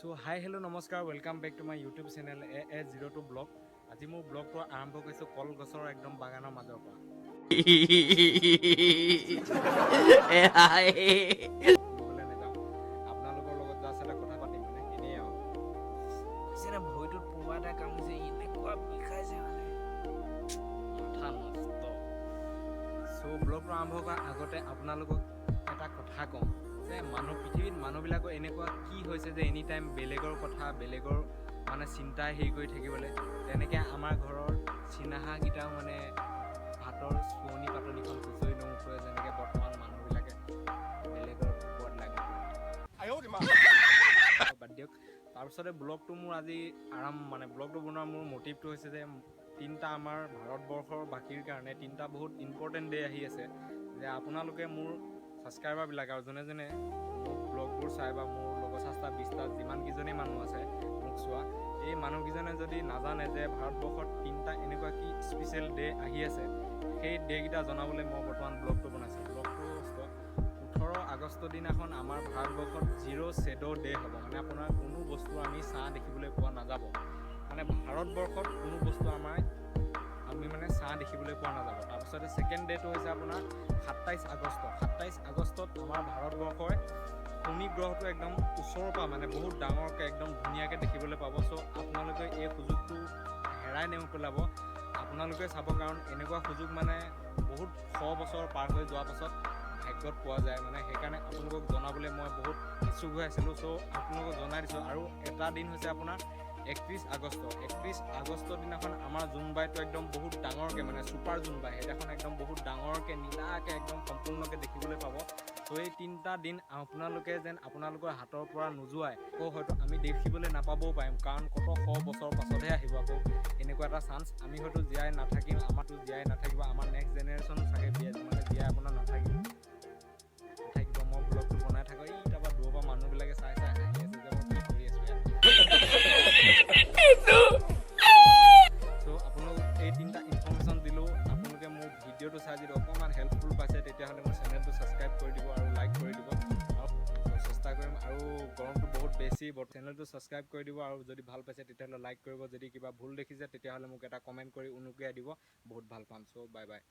So hi hello' নমস্কাৰ welcome back to my YouTube channel A02 blog. আজি মোৰ ব্লগটো আৰম্ভ কৰিছোঁ কলগছৰ একদম বাগানৰ মাজৰ পৰা। ফুৰিবলৈ নাযাওঁ, আপোনালোকৰ লগত জাষ্ট এটা কথা পাতিম মানে এনেই আৰু ভৰিটোত পৰুৱা এটা কামুৰিছে, এনেকুৱা বিষাইছে মানে মাথা নষ্ট। চ' ব্লগটো আৰম্ভ কৰাৰ আগতে আপোনালোকক এটা কথা কওঁ যে পৃথিৱীত মানুহবিলাকৰ এনেকুৱা কি হৈছে যে এনি টাইম বেলেগৰ কথা বেলেগৰ মানে চিন্তাই হেৰি কৰি থাকিবলৈ। তেনেকৈ আমাৰ ঘৰৰ চিনাহাকেইটাও মানে ভাতৰ চুৱনি পাতনিখন খুচৰি নমুঠোৱে যেনেকৈ বৰ্তমান মানুহবিলাকে বেলেগৰ ওপৰত লাগি বাদ দিয়ক। তাৰপিছতে ব্লগটো মোৰ আজি ব্লগটো বনোৱাৰ মোৰ মটিভটো হৈছে যে তিনিটা আমাৰ ভাৰতবৰ্ষৰ বাকীৰ কাৰণে তিনিটা বহুত ইম্পৰ্টেণ্ট ডে আহি আছে, যে আপোনালোকে মোৰ ছাবস্ক্ৰাইবাৰবিলাক আৰু যোনে যোনে মোৰ ব্লগবোৰ চাই বা মোৰ লগত 20টা যিমানকেইজনেই মানুহ আছে মোক চোৱা, এই মানুহকেইজনে যদি নাজানে যে ভাৰতবৰ্ষত তিনিটা এনেকুৱা কি স্পেচিয়েল ডে আহি আছে, সেই ডে'কেইটা জনাবলৈ মই বৰ্তমান ব্লগটো বনাইছোঁ। ব্লগটো 18 আগষ্ট দিনাখন আমাৰ ভাৰতবৰ্ষত জিৰ' শ্বেড' ডে হ'ব। মানে আপোনাৰ কোনো বস্তু আমি ছাঁ দেখিবলৈ পোৱা নাযাব। মানে ভাৰতবৰ্ষত কোনো বস্তু আমি মানে ছাঁ দেখিবলৈ পোৱা নাযাব। তাৰপিছতে ছেকেণ্ড ডে'টো হৈছে আপোনাৰ 27 আগষ্ট। 27 আগষ্টত আমাৰ ভাৰতবৰ্ষই শনি গ্ৰহটো একদম ওচৰৰ পৰা মানে বহুত ডাঙৰকৈ একদম ধুনীয়াকৈ দেখিবলৈ পাব। চ' আপোনালোকে এই সুযোগটো হেৰাই নেপেলাব, আপোনালোকে চাব, কাৰণ এনেকুৱা সুযোগ মানে বহুত 100 বছৰ পাৰ হৈ যোৱাৰ পাছত ভাগ্যত পোৱা যায়। মানে সেইকাৰণে আপোনালোকক জনাবলৈ মই বহুত ইচ্ছুক হৈ আছিলোঁ। চ' আপোনালোকক জনাই দিছোঁ। আৰু এটা দিন হৈছে আপোনাৰ 31 আগষ্ট। 31 আগষ্টৰ দিনাখন আমাৰ জোনবাইটো একদম বহুত ডাঙৰকৈ মানে ছুপাৰ জোনবাই, সেইদিনাখন একদম বহুত ডাঙৰকৈ নীলাকৈ একদম সম্পূৰ্ণকৈ দেখিবলৈ পাব। চ' এই তিনিটা দিন আপোনালোকে যেন আপোনালোকৰ হাতৰ পৰা নোযোৱাই, আকৌ হয়তো আমি দেখিবলৈ নাপাবও পাৰিম, কাৰণ কত 100 বছৰ পাছতহে আহিব আকৌ এনেকুৱা এটা চান্স। আমি হয়তো জীয়াই নাথাকিম, আমাৰতো জীয়াই নাথাকিব, আমাৰ নেক্সট জেনেৰেশ্যনো চাগে জীয়াই আপোনাৰ নাথাকিব। মই ব্লগটো বনাই থাকোঁ, এই তাৰপৰা দূৰৰ পৰা মানুহবিলাকে চাই হাঁহি আছে যে মই কি কৰি আছোঁ ইয়াত। চ' আপোনালোক এই তিনিটা ইনফৰ্মেশ্যন দিলোঁ। আপোনালোকে মোৰ ভিডিঅ'টো চাই যদি অকণমান হেল্পফুল পাইছে তেতিয়াহ'লে মোৰ চেনেলটো ছাবস্ক্ৰাইব কৰি দিব আৰু লাইক কৰি দিব। আৰু চেষ্টা কৰিম, আৰু গৰমটো বহুত বেছি, চেনেলটো ছাবস্ক্ৰাইব কৰি দিব, আৰু যদি ভাল পাইছে তেতিয়াহ'লে লাইক কৰিব। যদি কিবা ভুল দেখিছে তেতিয়াহ'লে মোক এটা কমেণ্ট কৰি উনুকিয়াই দিব, বহুত ভাল পাম। চ' বাই বাই।